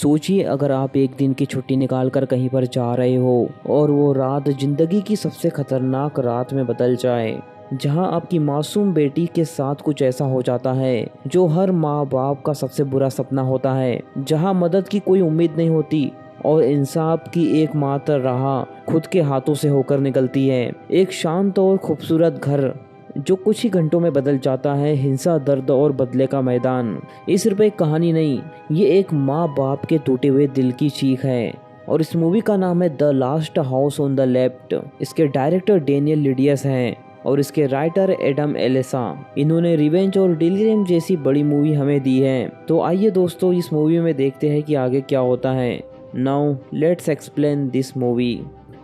सोचिए अगर आप एक दिन की छुट्टी निकाल कर कहीं पर जा रहे हो और वो रात जिंदगी की सबसे खतरनाक रात में बदल जाए, जहां आपकी मासूम बेटी के साथ कुछ ऐसा हो जाता है जो हर माँ बाप का सबसे बुरा सपना होता है, जहां मदद की कोई उम्मीद नहीं होती और इंसाफ की एकमात्र राह खुद के हाथों से होकर निकलती है। एक शांत और खूबसूरत घर जो कुछ ही घंटों में बदल जाता है हिंसा, दर्द और बदले का मैदान। ये सिर्फ एक कहानी नहीं, ये एक माँ बाप के टूटे हुए दिल की चीख है। और इस मूवी का नाम है the last house on the left. इसके डायरेक्टर डेनियल लिडियस हैं और इसके राइटर एडम एलेसा। इन्होंने रिवेंज और डिलीरियम जैसी बड़ी मूवी हमें दी है। तो आइए दोस्तों, इस मूवी में देखते हैं कि आगे क्या होता है। Now let's explain this movie.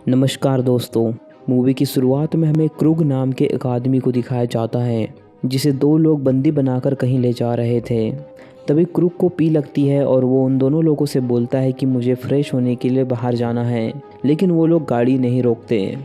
नमस्कार दोस्तों, मूवी की शुरुआत में हमें क्रूग नाम के एक आदमी को दिखाया जाता है जिसे दो लोग बंदी बनाकर कहीं ले जा रहे थे। तभी क्रूग को पी लगती है और वो उन दोनों लोगों से बोलता है कि मुझे फ्रेश होने के लिए बाहर जाना है, लेकिन वो लोग गाड़ी नहीं रोकते।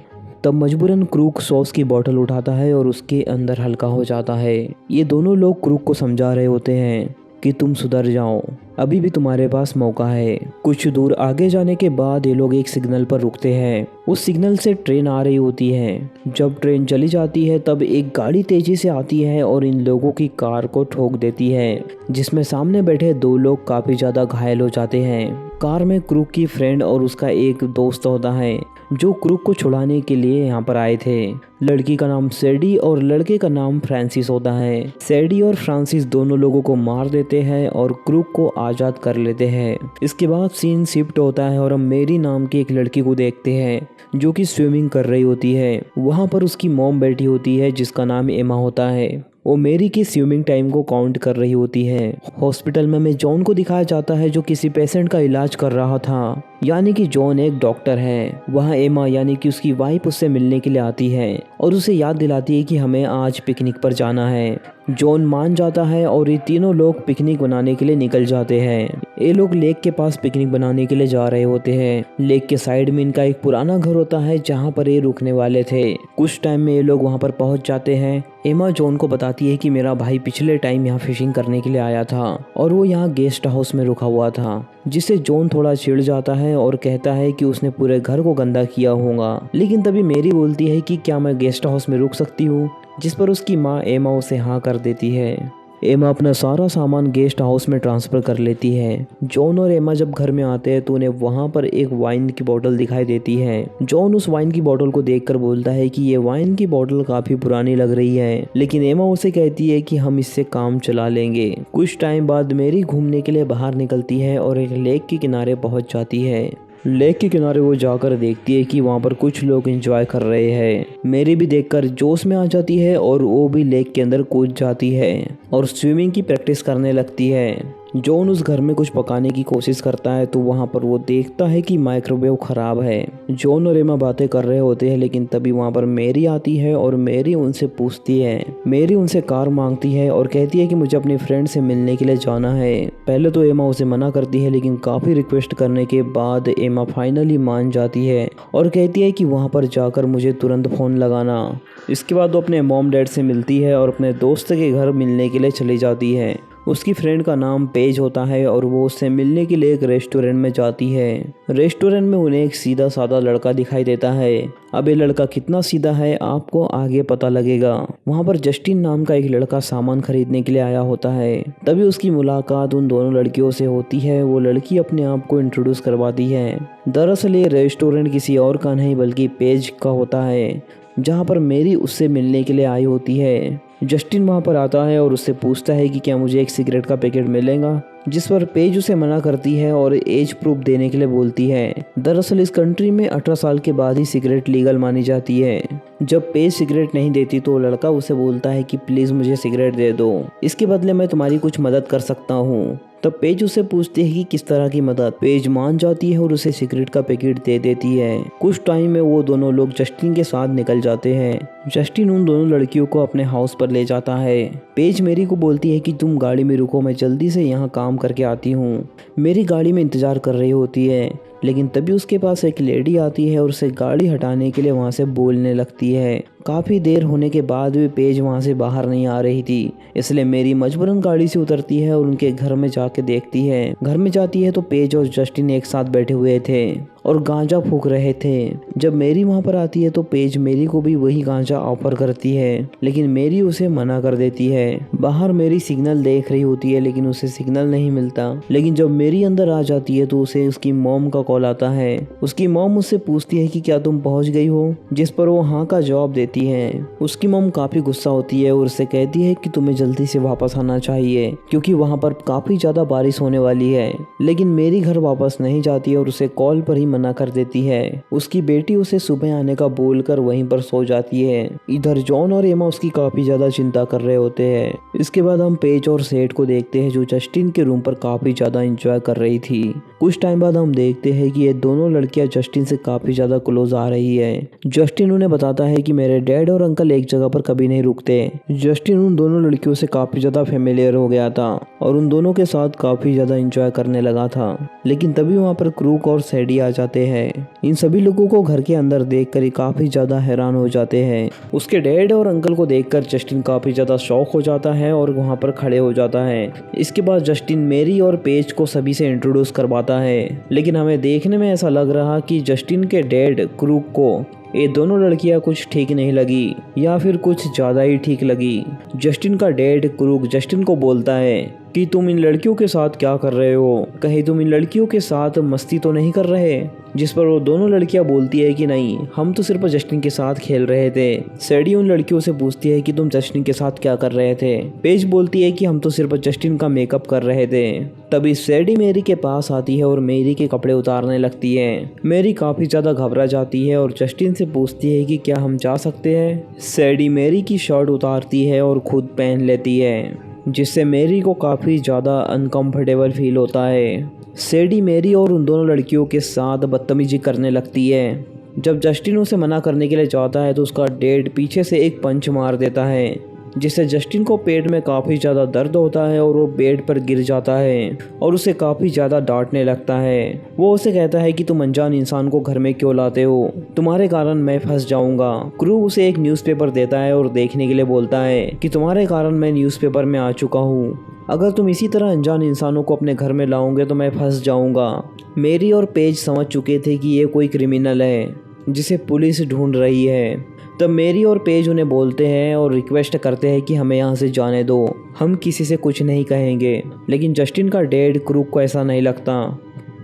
तब मजबूरन क्रूग सॉस की बोतल उठाता है और उसके अंदर हल्का हो जाता है। ये दोनों लोग क्रूग को समझा रहे होते हैं कि तुम सुधर जाओ, अभी भी तुम्हारे पास मौका है। कुछ दूर आगे जाने के बाद ये लोग एक सिग्नल पर रुकते हैं। उस सिग्नल से ट्रेन आ रही होती है। जब ट्रेन चली जाती है तब एक गाड़ी तेजी से आती है और इन लोगों की कार को ठोक देती है, जिसमें सामने बैठे दो लोग काफी ज्यादा घायल हो जाते हैं। कार में क्रूग की फ्रेंड और उसका एक दोस्त होता है जो क्रूग को छुड़ाने के लिए यहाँ पर आए थे। लड़की का नाम सैडी और लड़के का नाम फ्रांसिस होता है। सैडी और फ्रांसिस दोनों लोगों को मार देते हैं और क्रूग को आज़ाद कर लेते हैं। इसके बाद सीन शिफ्ट होता है और हम मेरी नाम की एक लड़की को देखते हैं जो कि स्विमिंग कर रही होती है। वहाँ पर उसकी मॉम बैठी होती है जिसका नाम एमा होता है। वो मेरी की स्विमिंग टाइम को काउंट कर रही होती है। हॉस्पिटल में हमें जॉन को दिखाया जाता है जो किसी पेशेंट का इलाज कर रहा था, यानी कि जॉन एक डॉक्टर है। वहाँ एमा यानी कि उसकी वाइफ उससे मिलने के लिए आती है और उसे याद दिलाती है कि हमें आज पिकनिक पर जाना है। जॉन मान जाता है और ये तीनों लोग पिकनिक बनाने के लिए निकल जाते हैं। ये लोग लेक के पास पिकनिक बनाने के लिए जा रहे होते हैं। लेक के साइड में इनका एक पुराना घर होता है जहाँ पर ये रुकने वाले थे। कुछ टाइम में ये लोग वहाँ पर पहुँच जाते हैं। एमा जॉन को बताती है कि मेरा भाई पिछले टाइम यहाँ फिशिंग करने के लिए आया था और वो यहाँ गेस्ट हाउस में रुका हुआ था, जिससे जॉन थोड़ा चिढ़ जाता है और कहता है कि उसने पूरे घर को गंदा किया होगा। लेकिन तभी मेरी बोलती है कि क्या मैं गेस्ट हाउस में रुक सकती हूँ, जिस पर उसकी माँ एमा उसे हाँ कर देती है। एमा अपना सारा सामान गेस्ट हाउस में ट्रांसफ़र कर लेती है। जॉन और एमा जब घर में आते हैं तो उन्हें वहाँ पर एक वाइन की बोतल दिखाई देती है। जॉन उस वाइन की बोतल को देखकर बोलता है कि ये वाइन की बोतल काफ़ी पुरानी लग रही है, लेकिन एमा उसे कहती है कि हम इससे काम चला लेंगे। कुछ टाइम बाद मेरी घूमने के लिए बाहर निकलती है और एक लेक के किनारे पहुँच जाती है। लेक के किनारे वो जाकर देखती है कि वहाँ पर कुछ लोग एंजॉय कर रहे हैं। मेरी भी देखकर जोश में आ जाती है और वो भी लेक के अंदर कूद जाती है और स्विमिंग की प्रैक्टिस करने लगती है। जॉन उस घर में कुछ पकाने की कोशिश करता है तो वहाँ पर वो देखता है कि माइक्रोवेव खराब है। जॉन और एमा बातें कर रहे होते हैं, लेकिन तभी वहाँ पर मेरी आती है और मेरी उनसे पूछती है। मेरी उनसे कार मांगती है और कहती है कि मुझे अपनी फ्रेंड से मिलने के लिए जाना है। पहले तो एमा उसे मना करती है, लेकिन काफ़ी रिक्वेस्ट करने के बाद एमा फाइनली मान जाती है और कहती है कि वहाँ पर जाकर मुझे तुरंत फ़ोन लगाना। इसके बाद वो अपने मॉम डैड से मिलती है और अपने दोस्त के घर मिलने के लिए चली जाती है। उसकी फ्रेंड का नाम पेज होता है और वो उससे मिलने के लिए एक रेस्टोरेंट में जाती है। रेस्टोरेंट में उन्हें एक सीधा साधा लड़का दिखाई देता है। अब ये लड़का कितना सीधा है आपको आगे पता लगेगा। वहाँ पर जस्टिन नाम का एक लड़का सामान खरीदने के लिए आया होता है। तभी उसकी मुलाकात उन दोनों लड़कियों से होती है। वो लड़की अपने आप को इंट्रोड्यूस करवाती है। दरअसल ये रेस्टोरेंट किसी और का नहीं बल्कि पेज का होता है, जहाँ पर मेरी उससे मिलने के लिए आई होती है। जस्टिन वहाँ पर आता है और उससे पूछता है कि क्या मुझे एक सिगरेट का पैकेट मिलेगा, जिस पर पेज उसे मना करती है और एज प्रूफ देने के लिए बोलती है। दरअसल इस कंट्री में 18 साल के बाद ही सिगरेट लीगल मानी जाती है। जब पेज सिगरेट नहीं देती तो लड़का उसे बोलता है कि प्लीज़ मुझे सिगरेट दे दो, इसके बदले मैं तुम्हारी कुछ मदद कर सकता हूँ। तब पेज उसे पूछती है कि किस तरह की मदद। पेज मान जाती है और उसे सिगरेट का पैकेट दे देती है। कुछ टाइम में वो दोनों लोग जस्टिन के साथ निकल जाते हैं। जस्टिन उन दोनों लड़कियों को अपने हाउस पर ले जाता है। पेज मेरी को बोलती है कि तुम गाड़ी में रुको, मैं जल्दी से यहाँ काम करके आती हूँ। मेरी गाड़ी में इंतजार कर रही होती है, लेकिन तभी उसके पास एक लेडी आती है और उसे गाड़ी हटाने के लिए वहाँ से बोलने लगती है। काफ़ी देर होने के बाद भी पेज वहाँ से बाहर नहीं आ रही थी, इसलिए मेरी मजबूरन गाड़ी से उतरती है और उनके घर में जाके देखती है। घर में जाती है तो पेज और जस्टिन एक साथ बैठे हुए थे और गांजा फूक रहे थे। जब मेरी वहाँ पर आती है तो पेज मेरी को भी वही गांजा ऑफर करती है, लेकिन मेरी उसे मना कर देती है। बाहर मेरी सिग्नल देख रही होती है लेकिन उसे सिग्नल नहीं मिलता। लेकिन जब मेरी अंदर आ जाती है तो उसे उसकी मॉम का कॉल आता है। उसकी मॉम उससे पूछती है कि क्या तुम पहुँच गई हो, जिस पर वो हाँ का जवाब देती है। उसकी मॉम काफी गुस्सा होती है और उससे कहती है कि तुम्हें जल्दी से वापस आना चाहिए क्योंकि वहाँ पर काफी ज्यादा बारिश होने वाली है। लेकिन मेरी घर वापस नहीं जाती और उसे कॉल पर ही मना कर देती है। उसकी बेटी उसे सुबह आने का बोलकर वहीं पर सो जाती है। इधर जॉन और एमा उसकी काफी ज्यादा चिंता कर रहे होते हैं। इसके बाद हम पेज और सेठ को देखते हैं जो जस्टिन के रूम पर काफी ज्यादा एंजॉय कर रही थी। कुछ टाइम बाद हम देखते हैं कि ये दोनों लड़कियां जस्टिन से काफी ज्यादा क्लोज आ रही है। जस्टिन उन्हें बताता है कि मेरे डैड और अंकल एक जगह पर कभी नहीं रुकते। जस्टिन उन दोनों लड़कियों से काफी ज्यादा फेमिलियर हो गया था और उन दोनों के साथ काफी ज्यादा एंजॉय करने लगा था। लेकिन तभी वहाँ पर क्रूक और सैडी आ जाते हैं। इन सभी लोगों को घर के अंदर देखकर काफी ज्यादा हैरान हो जाते हैं। उसके डैड और अंकल को देखकर जस्टिन काफी ज्यादा शॉक हो जाता है और वहाँ पर खड़े हो जाता है। इसके बाद जस्टिन मेरी और पेज को सभी से इंट्रोड्यूस करवाता है। लेकिन हमें देखने में ऐसा लग रहा कि जस्टिन के डैड क्रूक को ये दोनों लड़कियां कुछ ठीक नहीं लगी या फिर कुछ ज़्यादा ही ठीक लगी। जस्टिन का डैड क्रूक जस्टिन को बोलता है कि तुम इन लड़कियों के साथ क्या कर रहे हो, कहीं तुम इन लड़कियों के साथ मस्ती तो नहीं कर रहे। जिस पर वो दोनों लड़कियां बोलती है कि नहीं, हम तो सिर्फ जस्टिन के साथ खेल रहे थे। सैडी उन लड़कियों से पूछती है कि तुम जस्टिन के साथ क्या कर रहे थे। पेज बोलती है कि हम तो सिर्फ जस्टिन का मेकअप कर रहे थे। तभी सैडी मेरी के पास आती है और मेरी के कपड़े उतारने लगती है। मेरी काफी ज्यादा घबरा जाती है और जस्टिन से पूछती है कि क्या हम जा सकते हैं। सैडी मेरी की शर्ट उतारती है और खुद पहन लेती है, जिससे मेरी को काफ़ी ज़्यादा अनकंफर्टेबल फील होता है। सैडी मेरी और उन दोनों लड़कियों के साथ बदतमीजी करने लगती है। जब जस्टिन उसे मना करने के लिए जाता है तो उसका डैड पीछे से एक पंच मार देता है, जिससे जस्टिन को पेट में काफ़ी ज़्यादा दर्द होता है और वो बेड पर गिर जाता है और उसे काफ़ी ज़्यादा डांटने लगता है। वो उसे कहता है कि तुम अनजान इंसान को घर में क्यों लाते हो, तुम्हारे कारण मैं फंस जाऊंगा। क्रू उसे एक न्यूज़पेपर देता है और देखने के लिए बोलता है कि तुम्हारे कारण मैं न्यूज़पेपर में आ चुका हूँ, अगर तुम इसी तरह अनजान इंसानों को अपने घर में लाओगे तो मैं फंस जाऊंगा। मेरी और पेज समझ चुके थे कि ये कोई क्रिमिनल है जिसे पुलिस ढूंढ रही है। तब मेरी और पेज उन्हें बोलते हैं और रिक्वेस्ट करते हैं कि हमें यहाँ से जाने दो, हम किसी से कुछ नहीं कहेंगे। लेकिन जस्टिन का डैड क्रूक को ऐसा नहीं लगता।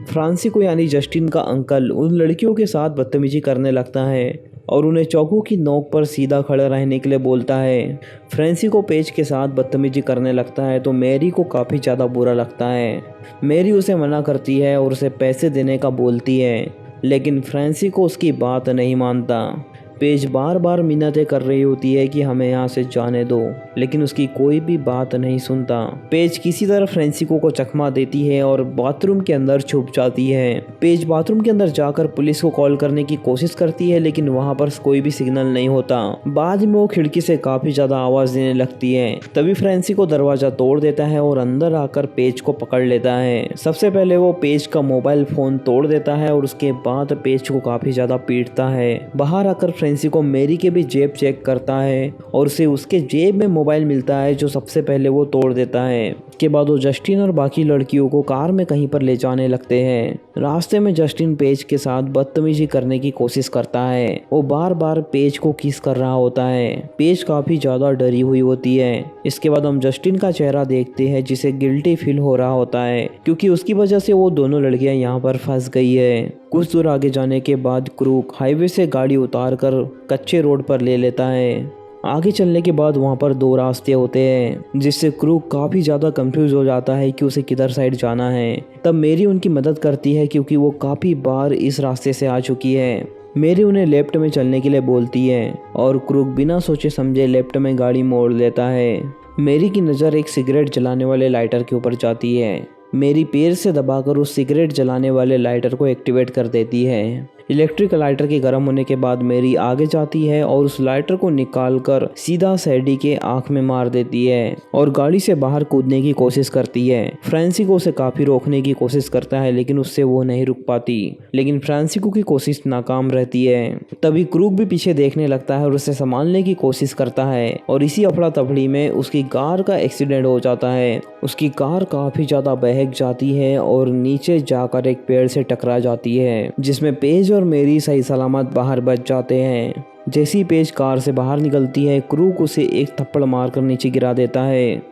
फ्रांसिको यानी जस्टिन का अंकल उन लड़कियों के साथ बदतमीजी करने लगता है और उन्हें चाकू की नोक पर सीधा खड़ा रहने के लिए बोलता है। फ्रांसिको पेज के साथ बदतमीजी करने लगता है तो मेरी को काफ़ी ज़्यादा बुरा लगता है। मेरी उसे मना करती है और उसे पैसे देने का बोलती है, लेकिन फ्रांसिको उसकी बात नहीं मानता। पेज बार बार मिन्नतें कर रही होती है कि हमें यहाँ से जाने दो, लेकिन उसकी कोई भी बात नहीं सुनता। पेज किसी तरह फ्रांसिको को चकमा देती है और बाथरूम के अंदर छुप जाती है। पेज बाथरूम के अंदर जाकर पुलिस को कॉल करने की कोशिश करती है, लेकिन वहाँ पर कोई भी सिग्नल नहीं होता। बाद में वो खिड़की से काफी ज्यादा आवाज देने लगती है। तभी फ्रांसिको दरवाजा तोड़ देता है और अंदर आकर पेज को पकड़ लेता है। सबसे पहले वो पेज का मोबाइल फोन तोड़ देता है और उसके बाद पेज को काफी ज्यादा पीटता है। बाहर आकर फ्रांसिको मेरी के भी जेब चेक करता है और उसे उसके जेब में मोबाइल मिलता है जो सबसे पहले वो तोड़ देता है। इसके बाद वो जस्टिन और बाकी लड़कियों को कार में कहीं पर ले जाने लगते हैं। रास्ते में जस्टिन पेज के साथ बदतमीजी करने की कोशिश करता है। वो बार बार पेज को किस कर रहा होता है। पेज काफी ज्यादा डरी हुई होती है। इसके बाद हम जस्टिन का चेहरा देखते हैं जिसे गिल्टी फील हो रहा होता है क्योंकि उसकी वजह से वो दोनों लड़कियां यहाँ पर फंस गई है। कुछ दूर आगे जाने के बाद क्रूक हाईवे से गाड़ी उतार कर कच्चे रोड पर ले लेता है। आगे चलने के बाद वहाँ पर दो रास्ते होते हैं, जिससे क्रूक काफ़ी ज़्यादा कंफ्यूज हो जाता है कि उसे किधर साइड जाना है। तब मेरी उनकी मदद करती है क्योंकि वो काफ़ी बार इस रास्ते से आ चुकी है। मेरी उन्हें लेफ्ट में चलने के लिए बोलती है और क्रूक बिना सोचे समझे लेफ्ट में गाड़ी मोड़ लेता है। मेरी की नज़र एक सिगरेट जलाने वाले लाइटर के ऊपर जाती है। मेरी पैर से दबाकर उस सिगरेट जलाने वाले लाइटर को एक्टिवेट कर देती है। इलेक्ट्रिक लाइटर के गर्म होने के बाद मेरी आगे जाती है और उस लाइटर को निकाल कर सीधा सैडी के आंख में मार देती है और गाड़ी से बाहर कूदने की कोशिश करती है। फ्रांसिको उसे काफी रोकने की कोशिश करता है लेकिन उससे वो नहीं रुक पाती, लेकिन फ्रांसिको की कोशिश नाकाम रहती है। तभी क्रूक भी पीछे देखने लगता है और उसे संभालने की कोशिश करता है और इसी अफड़ा तफड़ी में उसकी कार का एक्सीडेंट हो जाता है। उसकी कार काफी ज्यादा बहक जाती है और नीचे जाकर एक पेड़ से टकरा जाती है, जिसमें पेज और मेरी सही सलामत बाहर बच जाते हैं। जैसी पेज कार से बाहर निकलती है, क्रूक उसे एक थप्पड़ मारकर नीचे गिरा देता है।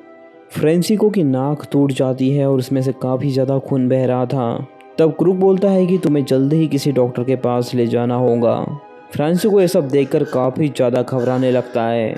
फ्रांसिको की नाक टूट जाती है और उसमें से काफी ज्यादा खून बह रहा था। तब क्रूक बोलता है कि तुम्हें जल्दी ही किसी डॉक्टर के पास ले जाना होगा। फ्रांसिको ये सब देखकर काफी ज्यादा घबराने लगता है।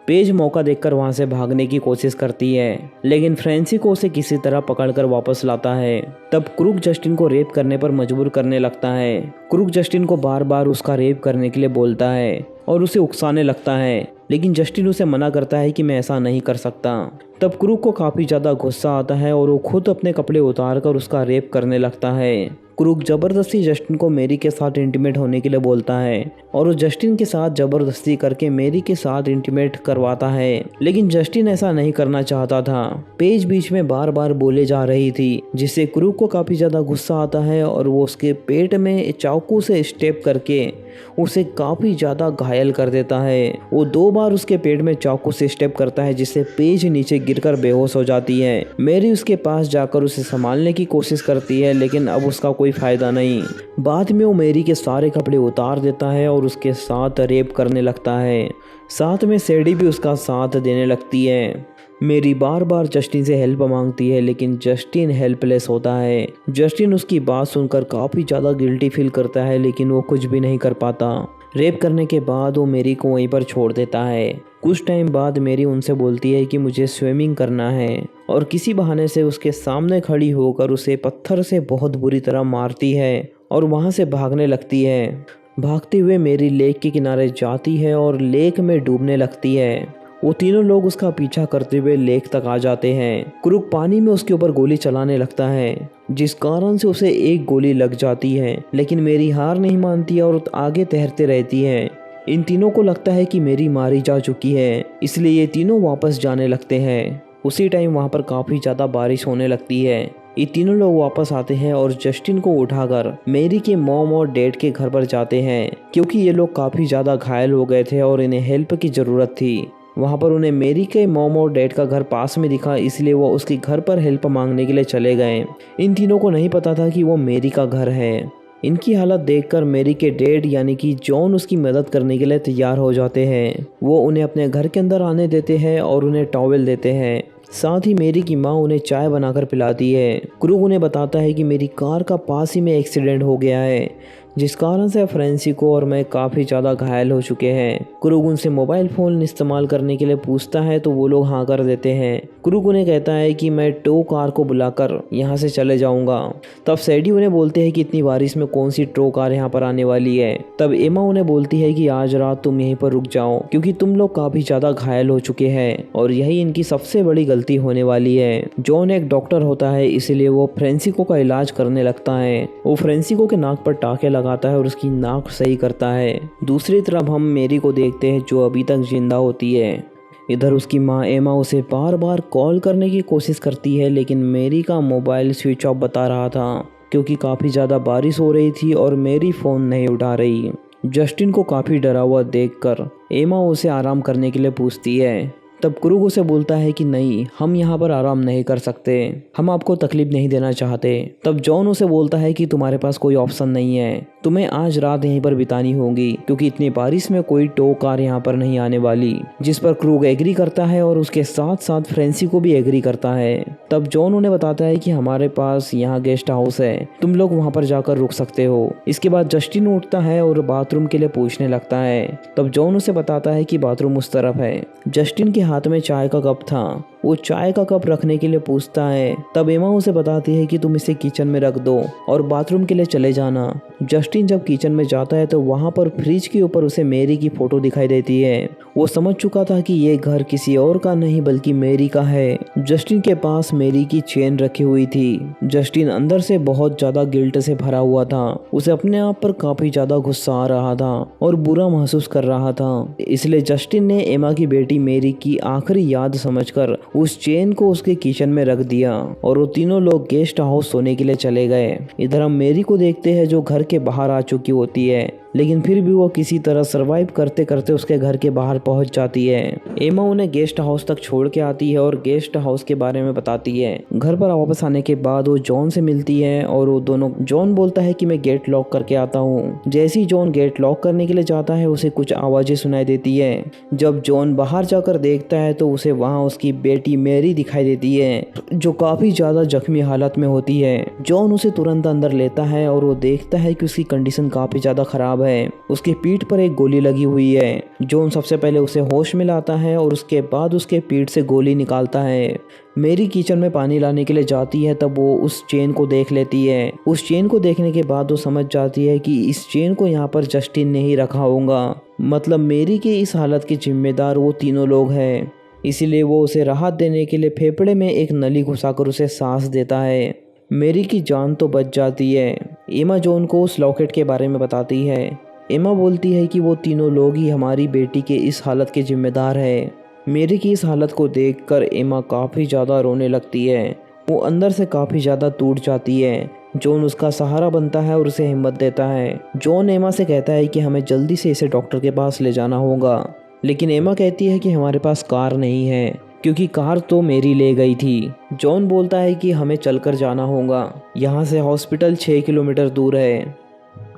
पेज मौका देखकर वहां से भागने की कोशिश करती है, लेकिन फ्रांसिको उसे किसी तरह पकड़कर वापस लाता है। तब क्रूक जस्टिन को रेप करने पर मजबूर करने लगता है। क्रूक जस्टिन को बार बार उसका रेप करने के लिए बोलता है और उसे उकसाने लगता है, लेकिन जस्टिन उसे मना करता है कि मैं ऐसा नहीं कर सकता। तब क्रूक को काफी ज्यादा गुस्सा आता है और वो खुद अपने कपड़े उतार कर उसका रेप करने लगता है। क्रूक जबरदस्ती जस्टिन को मेरी के साथ इंटीमेट होने के लिए बोलता है और वो जस्टिन के साथ जबरदस्ती करके मेरी के साथ इंटीमेट करवाता है, लेकिन जस्टिन ऐसा नहीं करना चाहता था। पेज बीच में बार बार बोले जा रही थी, जिससे क्रूक को काफी ज्यादा गुस्सा आता है और वो उसके पेट में चाकू से स्टेप करके उसे काफी ज्यादा घायल कर देता है। वो 2 बार उसके पेट में चाकू से स्टेप करता है, जिससे पेज नीचे गिरकर बेहोश हो जाती है। मेरी उसके पास जाकर उसे संभालने की कोशिश करती है, लेकिन अब उसका कोई फायदा नहीं। बाद में वो मेरी के सारे कपड़े उतार देता है और उसके साथ रेप करने लगता है। साथ में सैडी भी उसका साथ देने लगती है। मेरी बार बार जस्टिन से हेल्प मांगती है, लेकिन जस्टिन हेल्पलेस होता है। जस्टिन उसकी बात सुनकर काफ़ी ज़्यादा गिल्टी फील करता है, लेकिन वो कुछ भी नहीं कर पाता। रेप करने के बाद वो मेरी को वहीं पर छोड़ देता है। कुछ टाइम बाद मेरी उनसे बोलती है कि मुझे स्विमिंग करना है और किसी बहाने से उसके सामने खड़ी होकर उसे पत्थर से बहुत बुरी तरह मारती है और वहाँ से भागने लगती है। भागते हुए मेरी लेक के किनारे जाती है और लेक में डूबने लगती है। वो तीनों लोग उसका पीछा करते हुए लेक तक आ जाते हैं। क्रूक पानी में उसके ऊपर गोली चलाने लगता है, जिस कारण से उसे एक गोली लग जाती है, लेकिन मेरी हार नहीं मानती है और आगे तैरते रहती है। इन तीनों को लगता है कि मेरी मारी जा चुकी है, इसलिए ये तीनों वापस जाने लगते हैं। उसी टाइम वहाँ पर काफ़ी ज़्यादा बारिश होने लगती है। ये तीनों लोग वापस आते हैं और जस्टिन को उठाकर मेरी के मॉम और डैड के घर पर जाते हैं, क्योंकि ये लोग काफ़ी ज़्यादा घायल हो गए थे और इन्हें हेल्प की ज़रूरत थी। वहाँ पर उन्हें मेरी के मॉम और डैड का घर पास में दिखा, इसलिए वो उसके घर पर हेल्प मांगने के लिए चले गए। इन तीनों को नहीं पता था कि वो मेरी का घर है। इनकी हालत देखकर मेरी के डैड यानी कि जॉन उसकी मदद करने के लिए तैयार हो जाते हैं। वो उन्हें अपने घर के अंदर आने देते हैं और उन्हें टॉवेल देते हैं। साथ ही मेरी की माँ उन्हें चाय बनाकर पिलाती है। क्रूक उन्हें बताता है कि मेरी कार का पास ही में एक्सीडेंट हो गया है, जिस कारण से फ्रांसिको और मैं काफ़ी ज़्यादा घायल हो चुके हैं। क्रूक उनसे मोबाइल फ़ोन इस्तेमाल करने के लिए पूछता है तो वो लोग हाँ कर देते हैं। क्रूक उन्हें कहता है कि मैं टो कार को बुलाकर यहाँ से चले जाऊँगा। तब सैडी उन्हें बोलते हैं कि इतनी बारिश में कौन सी टो कार यहाँ पर आने वाली है। तब एमा उन्हें बोलती है कि आज रात तुम यहीं पर रुक जाओ, क्योंकि तुम लोग काफ़ी ज़्यादा घायल हो चुके हैं और यही इनकी सबसे बड़ी गलती होने वाली है। जॉन एक डॉक्टर होता है, इसलिए वो फ्रांसिको का इलाज करने लगता है। वो फ्रांसिको के नाक पर टाँके लगाता है और उसकी नाक सही करता है। दूसरी तरफ हम मेरी को देखते हैं, जो अभी तक जिंदा होती है। इधर उसकी माँ एमा उसे बार बार कॉल करने की कोशिश करती है, लेकिन मेरी का मोबाइल स्विच ऑफ बता रहा था, क्योंकि काफ़ी ज़्यादा बारिश हो रही थी और मेरी फ़ोन नहीं उठा रही। जस्टिन को काफ़ी डरा हुआ देखकर एमा उसे आराम करने के लिए पूछती है। तब क्रूक उसे बोलता है कि नहीं, हम यहाँ पर आराम नहीं कर सकते, हम आपको तकलीफ नहीं देना चाहते। तब जॉन उसे बोलता है कि तुम्हारे पास कोई ऑप्शन नहीं है, तुम्हें आज रात यहीं पर बितानी होगी, क्योंकि इतनी बारिश में कोई टो कार यहाँ पर नहीं आने वाली। जिस पर क्रूक एग्री करता है और उसके साथ साथ फ्रांसिको भी एग्री करता है। तब जॉन उन्हें बताता है कि हमारे पास यहाँ गेस्ट हाउस है, तुम लोग वहाँ पर जाकर रुक सकते हो। इसके बाद जस्टिन उठता है और बाथरूम के लिए पूछने लगता है। तब जॉन उसे बताता है कि बाथरूम उस तरफ है। जस्टिन के हाथ में चाय का कप था वो चाय का कप रखने के लिए पूछता है। तब एमा उसे बताती है कि तुम इसे किचन में रख दो और बाथरूम के लिए चले जाना। जस्टिन जब किचन में जाता है तो वहाँ पर फ्रिज के ऊपर उसे मैरी की फोटो दिखाई देती है। वो समझ चुका था कि ये घर किसी और का नहीं बल्कि मैरी का है। जस्टिन के पास मैरी की चेन रखी हुई थी। जस्टिन अंदर से बहुत ज्यादा गिल्ट से भरा हुआ था। उसे अपने आप पर काफी ज्यादा गुस्सा आ रहा था और बुरा महसूस कर रहा था। इसलिए जस्टिन ने एमा की बेटी मैरी की आखिरी याद समझकर उस चेन को उसके किचन में रख दिया और वो तीनों लोग गेस्ट हाउस सोने के लिए चले गए। इधर हम मैरी को देखते हैं जो घर के बाहर आ चुकी होती है, लेकिन फिर भी वो किसी तरह सरवाइव करते करते उसके घर के बाहर पहुंच जाती है। एमा उन्हें गेस्ट हाउस तक छोड़ के आती है और गेस्ट हाउस के बारे में बताती है। घर पर वापस आने के बाद वो जॉन से मिलती है और वो दोनों जॉन बोलता है कि मैं गेट लॉक करके आता हूँ। जैसे ही जॉन गेट लॉक करने के लिए जाता है उसे कुछ आवाजें सुनाई देती है। जब जॉन बाहर जाकर देखता है तो उसे वहाँ उसकी बेटी मैरी दिखाई देती है जो काफी ज्यादा जख्मी हालत में होती है। जॉन उसे तुरंत अंदर लेता है और वो देखता है कि उसकी कंडीशन काफी ज्यादा खराब है। उसकी पीठ पर एक गोली लगी हुई है। जॉन सबसे पहले उसे होश में लाता है और उसके बाद उसके पीठ से गोली निकालता है। मैरी किचन में पानी लाने के लिए जाती है तब वो उस चेन को देख लेती है। उस चेन को देखने के बाद वो समझ जाती है कि इस चेन को यहाँ पर जस्टिन ने ही रखा होगा। मतलब मैरी के इस हालत के जिम्मेदार वो तीनों लोग हैं। इसीलिए वो उसे राहत देने के लिए फेफड़े में एक नली घुसाकर उसे सांस देता है। मैरी की जान तो बच जाती है। एमा जॉन को उस लॉकेट के बारे में बताती है। एमा बोलती है कि वो तीनों लोग ही हमारी बेटी के इस हालत के जिम्मेदार है। मैरी की इस हालत को देखकर एमा काफ़ी ज़्यादा रोने लगती है। वो अंदर से काफ़ी ज़्यादा टूट जाती है। जॉन उसका सहारा बनता है और उसे हिम्मत देता है। जॉन एमा से कहता है कि हमें जल्दी से इसे डॉक्टर के पास ले जाना होगा, लेकिन एमा कहती है कि हमारे पास कार नहीं है क्योंकि कार तो मैरी ले गई थी। जॉन बोलता है कि हमें चलकर जाना होगा, यहाँ से हॉस्पिटल 6 किलोमीटर दूर है।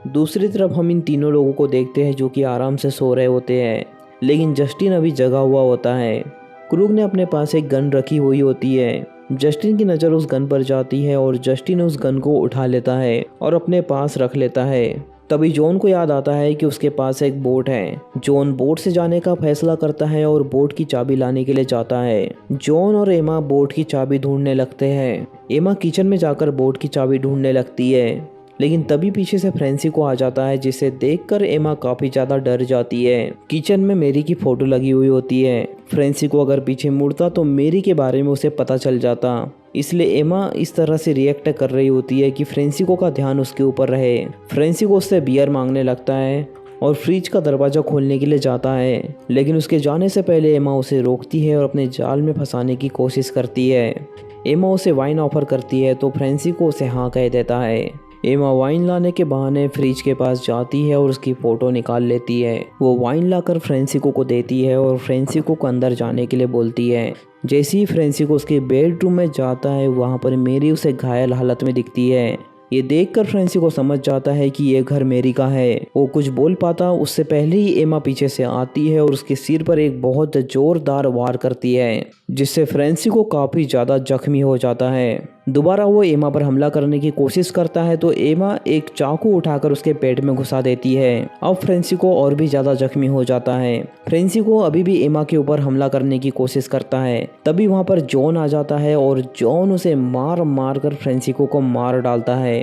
दूसरी तरफ हम इन तीनों लोगों को देखते हैं जो कि आराम से सो रहे होते हैं, लेकिन जस्टिन अभी जगा हुआ होता है। क्रूग ने अपने पास एक गन रखी हुई होती है। जस्टिन की नज़र उस गन पर जाती है और जस्टिन उस गन को उठा लेता है और अपने पास रख लेता है। तभी जॉन को याद आता है कि उसके पास एक बोट है। जॉन बोट से जाने का फैसला करता है और बोट की चाबी लाने के लिए जाता है। जॉन और एमा बोट की चाबी ढूंढने लगते हैं। एमा किचन में जाकर बोट की चाबी ढूंढने लगती है, लेकिन तभी पीछे से फ्रांसिको आ जाता है जिसे देखकर एमा काफी ज्यादा डर जाती है। किचन में मैरी की फोटो लगी हुई होती है। फ्रांसिको अगर पीछे मुड़ता तो मैरी के बारे में उसे पता चल जाता, इसलिए एमा इस तरह से रिएक्ट कर रही होती है कि फ्रांसिको का ध्यान उसके ऊपर रहे। फ्रांसिको उससे बियर मांगने लगता है और फ्रिज का दरवाजा खोलने के लिए जाता है, लेकिन उसके जाने से पहले एमा उसे रोकती है और अपने जाल में फंसाने की कोशिश करती है। एमा उसे वाइन ऑफर करती है तो फ्रांसिको उसे हाँ कह देता है। एमा वाइन लाने के बहाने फ्रिज के पास जाती है और उसकी फ़ोटो निकाल लेती है। वो वाइन लाकर फ्रांसिको को देती है और फ्रांसिको को अंदर जाने के लिए बोलती है। जैसे ही फ्रांसिको उसके बेडरूम में जाता है वहाँ पर मैरी उसे घायल हालत में दिखती है। ये देखकर फ्रांसिको समझ जाता है कि ये घर मैरी का है। वो कुछ बोल पाता उससे पहले ही एमा पीछे से आती है और उसके सिर पर एक बहुत जोरदार वार करती है, जिससे फ्रांसिको काफ़ी ज़्यादा जख्मी हो जाता है। दोबारा वो एमा पर हमला करने की कोशिश करता है तो एमा एक चाकू उठाकर उसके पेट में घुसा देती है। अब फ्रांसिको और भी ज़्यादा जख्मी हो जाता है। फ्रांसिको अभी भी एमा के ऊपर हमला करने की कोशिश करता है। तभी वहाँ पर जॉन आ जाता है और जॉन उसे मार मार कर फ्रांसिको को मार डालता है।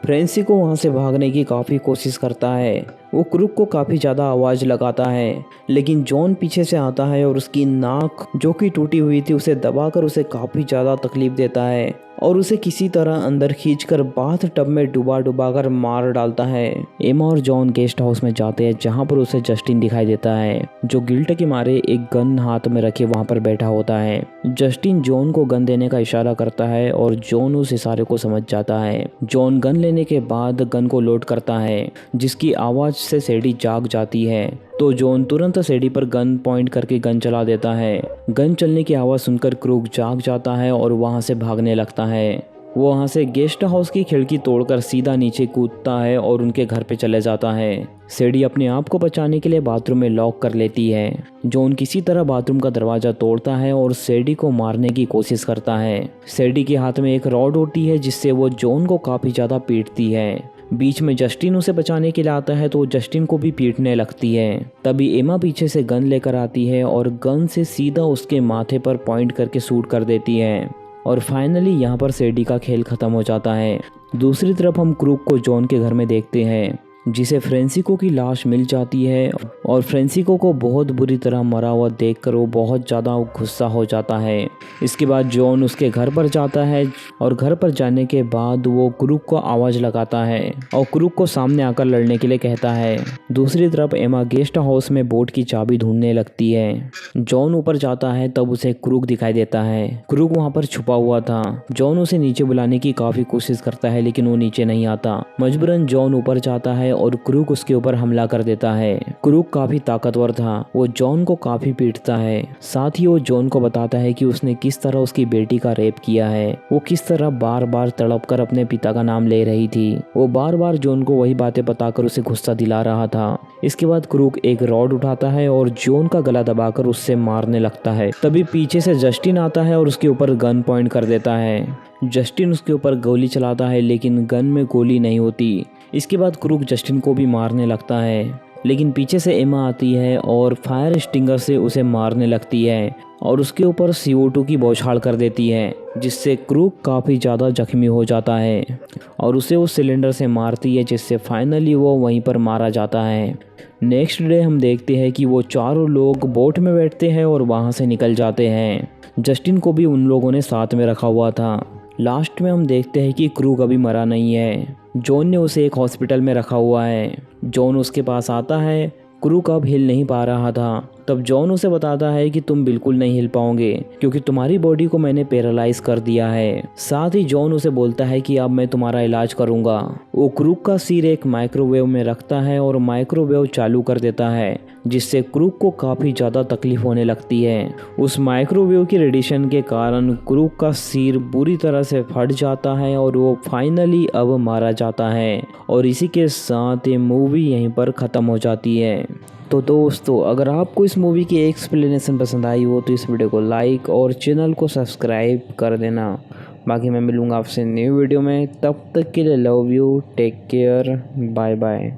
फ्रांसिको वहाँ से भागने की काफ़ी कोशिश करता है। वो क्रूग को काफ़ी ज़्यादा आवाज़ लगाता है, लेकिन जॉन पीछे से आता है और उसकी नाक जो कि टूटी हुई थी उसे दबाकर उसे काफ़ी ज़्यादा तकलीफ देता है और उसे किसी तरह अंदर खींचकर बाथ टब में डुबा डुबा कर मार डालता है। एमा और जॉन गेस्ट हाउस में जाते हैं जहाँ पर उसे जस्टिन दिखाई देता है जो गिल्ट के मारे एक गन हाथ में रखे वहाँ पर बैठा होता है। जस्टिन जॉन को गन देने का इशारा करता है और जॉन उस इशारे को समझ जाता है। जॉन गन लेने के बाद गन को लोड करता है, जिसकी आवाज़ से सेडी जाग जाती है। तो जॉन तुरंत सेडी पर गन पॉइंट करके गन चला देता है। गन चलने की आवाज़ सुनकर क्रूग जाग जाता है और वहाँ से भागने लगता है। वो वहाँ से गेस्ट हाउस की खिड़की तोड़कर सीधा नीचे कूदता है और उनके घर पे चले जाता है। सेडी अपने आप को बचाने के लिए बाथरूम में लॉक कर लेती है। जॉन किसी तरह बाथरूम का दरवाजा तोड़ता है और सेडी को मारने की कोशिश करता है। सेडी के हाथ में एक रॉड होती है जिससे वो जॉन को काफ़ी ज़्यादा पीटती है। बीच में जस्टिन उसे बचाने के लिए आता है तो जस्टिन को भी पीटने लगती है। तभी एमा पीछे से गन लेकर आती है और गन से सीधा उसके माथे पर पॉइंट करके शूट कर देती है और फाइनली यहाँ पर सेडी का खेल खत्म हो जाता है। दूसरी तरफ हम क्रूक को जॉन के घर में देखते हैं जिसे फ्रेंसिको की लाश मिल जाती है और फ्रेंसिको को बहुत बुरी तरह मरा हुआ देखकर वो बहुत ज़्यादा गुस्सा हो जाता है। इसके बाद जॉन उसके घर पर जाता है और घर पर जाने के बाद वो क्रूक को आवाज़ लगाता है और क्रूक को सामने आकर लड़ने के लिए कहता है। दूसरी तरफ एमा गेस्ट हाउस में बोट की चाबी ढूंढने लगती है। जॉन ऊपर जाता है तब उसे क्रूक दिखाई देता है। क्रूक वहाँ पर छुपा हुआ था। जॉन उसे नीचे बुलाने की काफ़ी कोशिश करता है लेकिन वो नीचे नहीं आता। मजबूरन जॉन ऊपर जाता है और क्रूक उसके ऊपर हमला कर देता है। क्रूक काफी ताकतवर था। वो जॉन को काफी पीटता है। साथ ही वो जॉन को बताता है कि उसने किस तरह उसकी बेटी का रेप किया है। वो किस तरह बार बार तड़प कर अपने पिता का नाम ले रही थी। वो बार बार जॉन को वही बातें बताकर उसे गुस्सा दिला रहा था। इसके बाद क्रूक एक रॉड उठाता है और जॉन का गला दबाकर उससे मारने लगता है। तभी पीछे से जस्टिन आता है और उसके ऊपर गन पॉइंट कर देता है। जस्टिन उसके ऊपर गोली चलाता है लेकिन गन में गोली नहीं होती। इसके बाद क्रूक जस्टिन को भी मारने लगता है लेकिन पीछे से एमा आती है और फायर स्टिंगर से उसे मारने लगती है और उसके ऊपर CO2 की बौछार कर देती है जिससे क्रूक काफ़ी ज़्यादा जख्मी हो जाता है और उसे उस सिलेंडर से मारती है जिससे फाइनली वो वहीं पर मारा जाता है। नेक्स्ट डे हम देखते हैं कि वो चारों लोग बोट में बैठते हैं और वहाँ से निकल जाते हैं। जस्टिन को भी उन लोगों ने साथ में रखा हुआ था। लास्ट में हम देखते हैं कि क्रूक अभी मरा नहीं है। जॉन ने उसे एक हॉस्पिटल में रखा हुआ है। जॉन उसके पास आता है। क्रूक अब हिल नहीं पा रहा था। तब जॉन उसे बताता है कि तुम बिल्कुल नहीं हिल पाओगे क्योंकि तुम्हारी बॉडी को मैंने पैरालाइज कर दिया है। साथ ही जॉन उसे बोलता है कि अब मैं तुम्हारा इलाज करूंगा। वो क्रूक का सिर एक माइक्रोवेव में रखता है और माइक्रोवेव चालू कर देता है जिससे क्रूक को काफ़ी ज़्यादा तकलीफ होने लगती है। उस माइक्रोवेव की रेडिएशन के कारण क्रूक का सिर बुरी तरह से फट जाता है और वो फाइनली अब मारा जाता है और इसी के साथ ये मूवी यहीं पर ख़त्म हो जाती है। तो दोस्तों, अगर आपको इस मूवी की एक्सप्लेनेशन पसंद आई हो तो इस वीडियो को लाइक और चैनल को सब्सक्राइब कर देना। बाकी मैं मिलूँगा आपसे न्यू वीडियो में। तब तक के लिए love you, take care, bye bye.